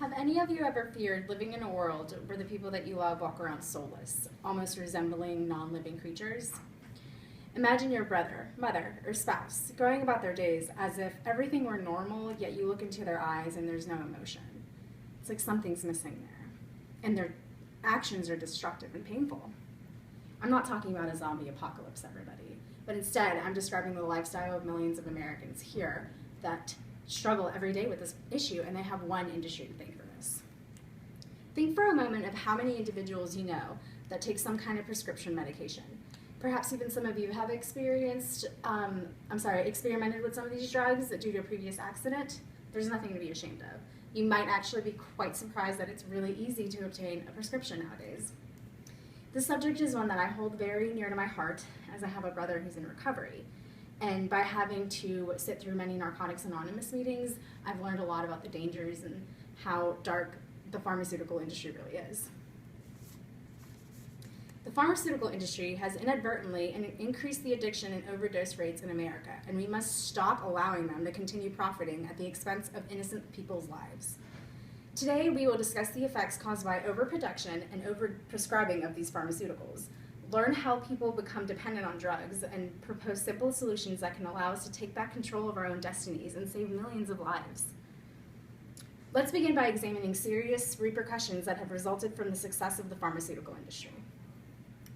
Have any of you ever feared living in a world where the people that you love walk around soulless, almost resembling non-living creatures? Imagine your brother, mother, or spouse going about their days as if everything were normal, yet you look into their eyes and there's no emotion. It's like something's missing there, and their actions are destructive and painful. I'm not talking about a zombie apocalypse, everybody, but instead I'm describing the lifestyle of millions of Americans here that struggle every day with this issue, and they have one industry to thank for this. Think for a moment of how many individuals you know that take some kind of prescription medication. Perhaps even some of you have experimented with some of these drugs due to a previous accident. There's nothing to be ashamed of. You might actually be quite surprised that it's really easy to obtain a prescription nowadays. This subject is one that I hold very near to my heart, as I have a brother who's in recovery. And by having to sit through many Narcotics Anonymous meetings, I've learned a lot about the dangers and how dark the pharmaceutical industry really is. The pharmaceutical industry has inadvertently increased the addiction and overdose rates in America, and we must stop allowing them to continue profiting at the expense of innocent people's lives. Today, we will discuss the effects caused by overproduction and overprescribing of these pharmaceuticals, learn how people become dependent on drugs, and propose simple solutions that can allow us to take back control of our own destinies and save millions of lives. Let's begin by examining serious repercussions that have resulted from the success of the pharmaceutical industry.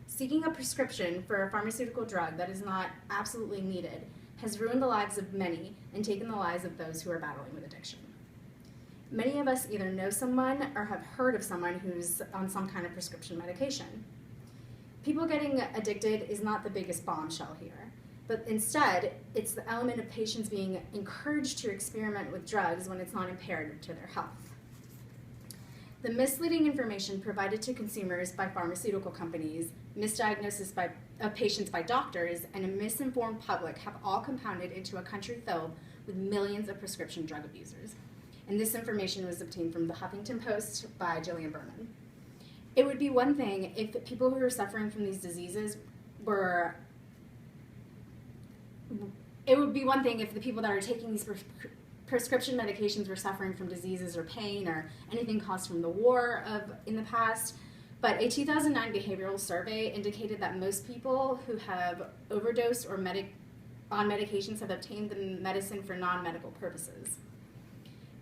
Seeking a prescription for a pharmaceutical drug that is not absolutely needed has ruined the lives of many and taken the lives of those who are battling with addiction. Many of us either know someone or have heard of someone who's on some kind of prescription medication. People getting addicted is not the biggest bombshell here, but instead, it's the element of patients being encouraged to experiment with drugs when it's not imperative to their health. The misleading information provided to consumers by pharmaceutical companies, misdiagnosis of patients by doctors, and a misinformed public have all compounded into a country filled with millions of prescription drug abusers. And this information was obtained from the Huffington Post by Jillian Berman. It would be one thing if the people who are suffering from these diseases it would be one thing if the people that are taking these prescription medications were suffering from diseases or pain or anything caused from the war in the past. But a 2009 behavioral survey indicated that most people who have overdosed or on medications have obtained the medicine for non-medical purposes.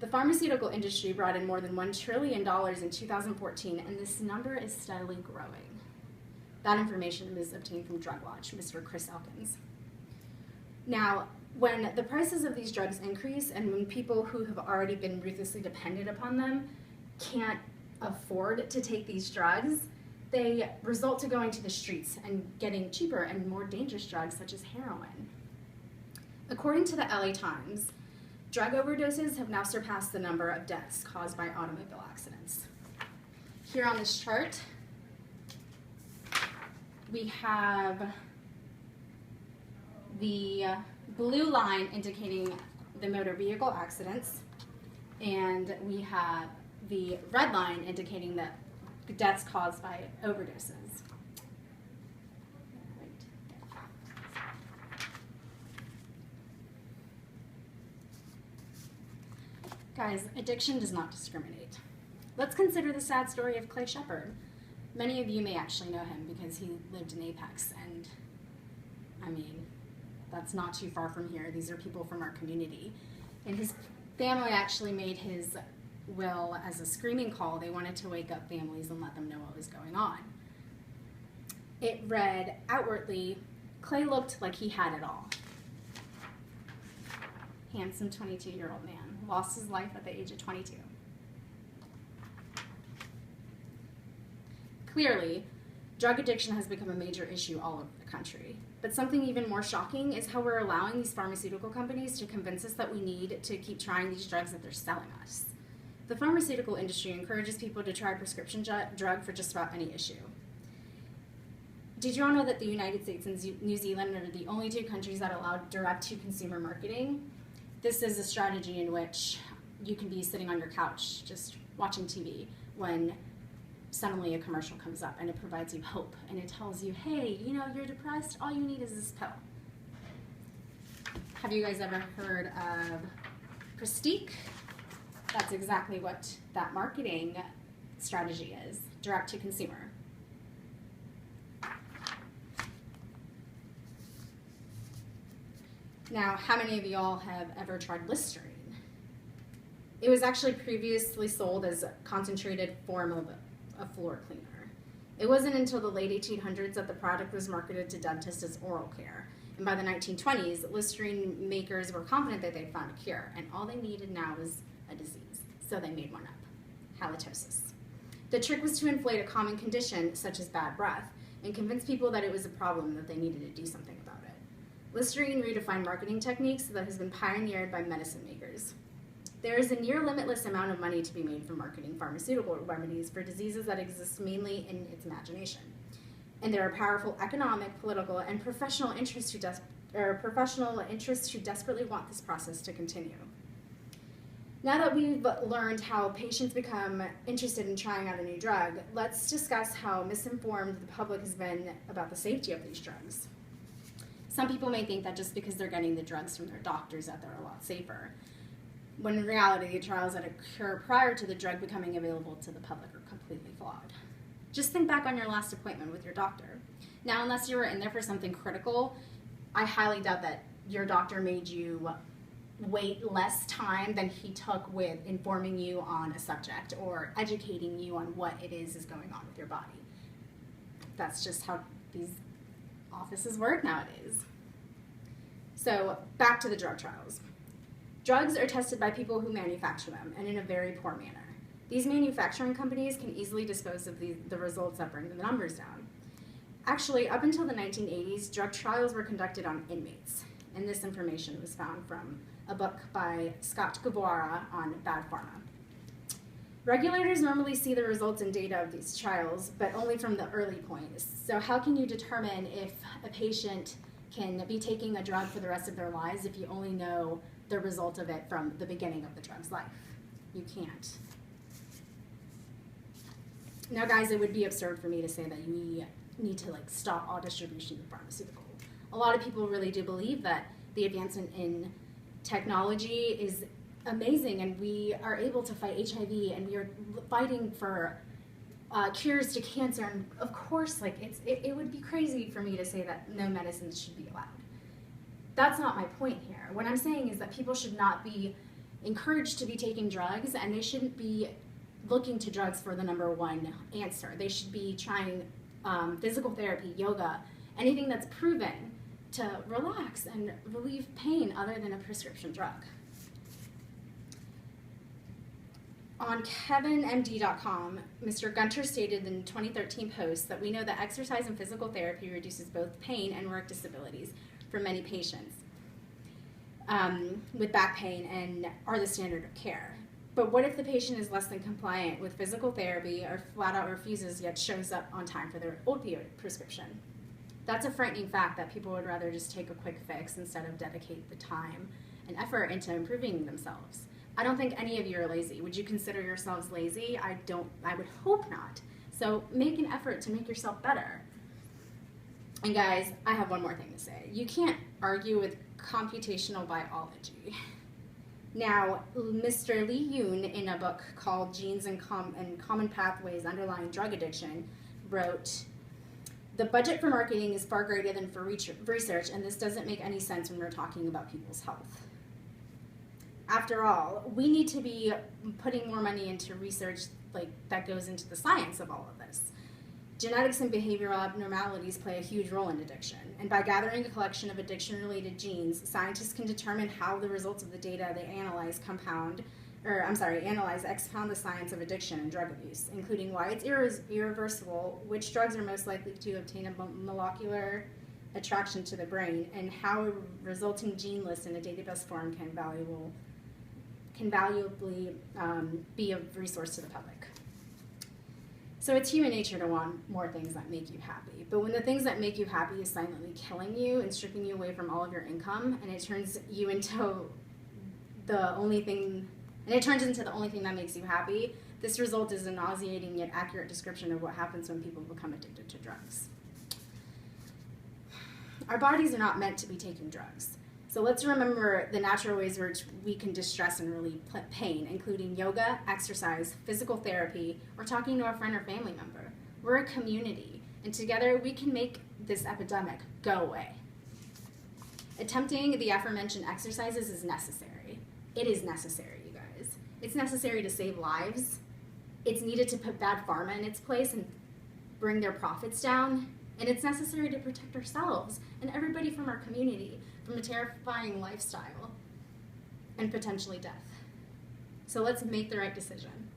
The pharmaceutical industry brought in more than $1 trillion in 2014, and this number is steadily growing. That information was obtained from DrugWatch, Mr. Chris Elkins. Now, when the prices of these drugs increase and when people who have already been ruthlessly dependent upon them can't afford to take these drugs, they result to going to the streets and getting cheaper and more dangerous drugs such as heroin. According to the LA Times, drug overdoses have now surpassed the number of deaths caused by automobile accidents. Here on this chart, we have the blue line indicating the motor vehicle accidents, and we have the red line indicating the deaths caused by overdoses. Guys, addiction does not discriminate. Let's consider the sad story of Clay Shepard. Many of you may actually know him because he lived in Apex, and I mean, that's not too far from here. These are people from our community. And his family actually made his will as a screaming call. They wanted to wake up families and let them know what was going on. It read, outwardly, Clay looked like he had it all. Handsome 22-year-old man. Lost his life at the age of 22. Clearly, drug addiction has become a major issue all over the country. But something even more shocking is how we're allowing these pharmaceutical companies to convince us that we need to keep trying these drugs that they're selling us. The pharmaceutical industry encourages people to try a prescription drug for just about any issue. Did you all know that the United States and New Zealand are the only two countries that allow direct-to-consumer marketing? This is a strategy in which you can be sitting on your couch just watching TV when suddenly a commercial comes up and it provides you hope and it tells you, hey, you know, you're depressed, all you need is this pill. Have you guys ever heard of Prestique? That's exactly what that marketing strategy is, direct to consumer. Now, how many of y'all have ever tried Listerine? It was actually previously sold as a concentrated form of a floor cleaner. It wasn't until the late 1800s that the product was marketed to dentists as oral care. And by the 1920s, Listerine makers were confident that they'd found a cure, and all they needed now was a disease. So they made one up, halitosis. The trick was to inflate a common condition, such as bad breath, and convince people that it was a problem and that they needed to do something about it. Listerine redefined marketing techniques that has been pioneered by medicine makers. There is a near limitless amount of money to be made from marketing pharmaceutical remedies for diseases that exist mainly in its imagination. And there are powerful economic, political, and professional interests who desperately want this process to continue. Now that we've learned how patients become interested in trying out a new drug, let's discuss how misinformed the public has been about the safety of these drugs. Some people may think that just because they're getting the drugs from their doctors that they're a lot safer, when in reality, the trials that occur prior to the drug becoming available to the public are completely flawed. Just think back on your last appointment with your doctor. Now, unless you were in there for something critical, I highly doubt that your doctor made you wait less time than he took with informing you on a subject or educating you on what it is going on with your body. That's just how these offices work nowadays. So, back to the drug trials. Drugs are tested by people who manufacture them, and in a very poor manner. These manufacturing companies can easily dispose of the results that bring the numbers down. Actually, up until the 1980s, drug trials were conducted on inmates, and this information was found from a book by Scott Guevara on bad pharma. Regulators normally see the results and data of these trials, but only from the early points. So how can you determine if a patient can be taking a drug for the rest of their lives if you only know the result of it from the beginning of the drug's life? You can't. Now, guys, it would be absurd for me to say that we need to stop all distribution of pharmaceutical. A lot of people really do believe that the advancement in technology is amazing, and we are able to fight HIV, and we are fighting for cures to cancer. And of course, it would be crazy for me to say that no medicines should be allowed. That's not my point here. What I'm saying is that people should not be encouraged to be taking drugs, and they shouldn't be looking to drugs for the number one answer. They should be trying physical therapy, yoga, anything that's proven to relax and relieve pain other than a prescription drug. On KevinMD.com, Mr. Gunter stated in a 2013 post that we know that exercise and physical therapy reduces both pain and work disabilities for many patients with back pain and are the standard of care. But what if the patient is less than compliant with physical therapy or flat out refuses yet shows up on time for their opioid prescription? That's a frightening fact that people would rather just take a quick fix instead of dedicate the time and effort into improving themselves. I don't think any of you are lazy. Would you consider yourselves lazy? I would hope not. So make an effort to make yourself better. And guys, I have one more thing to say. You can't argue with computational biology. Now, Mr. Lee Yoon, in a book called Genes and Common Pathways Underlying Drug Addiction, wrote, "The budget for marketing is far greater than for research, and this doesn't make any sense when we're talking about people's health." After all, we need to be putting more money into research that goes into the science of all of this. Genetics and behavioral abnormalities play a huge role in addiction, and by gathering a collection of addiction-related genes, scientists can determine how the results of the data they analyze expound the science of addiction and drug abuse, including why it's irreversible, which drugs are most likely to obtain a molecular attraction to the brain, and how a resulting gene list in a database form can valuably be a resource to the public. So it's human nature to want more things that make you happy. But when the things that make you happy is silently killing you and stripping you away from all of your income, and it turns into the only thing that makes you happy, this result is a nauseating yet accurate description of what happens when people become addicted to drugs. Our bodies are not meant to be taking drugs. So let's remember the natural ways in which we can distress and relieve pain, including yoga, exercise, physical therapy, or talking to a friend or family member. We're a community, and together we can make this epidemic go away. Attempting the aforementioned exercises is necessary. It is necessary, you guys. It's necessary to save lives. It's needed to put bad pharma in its place and bring their profits down. And it's necessary to protect ourselves and everybody from our community from a terrifying lifestyle and potentially death. So let's make the right decision.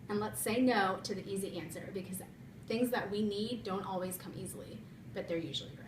And let's say no to the easy answer, because things that we need don't always come easily, but they're usually right.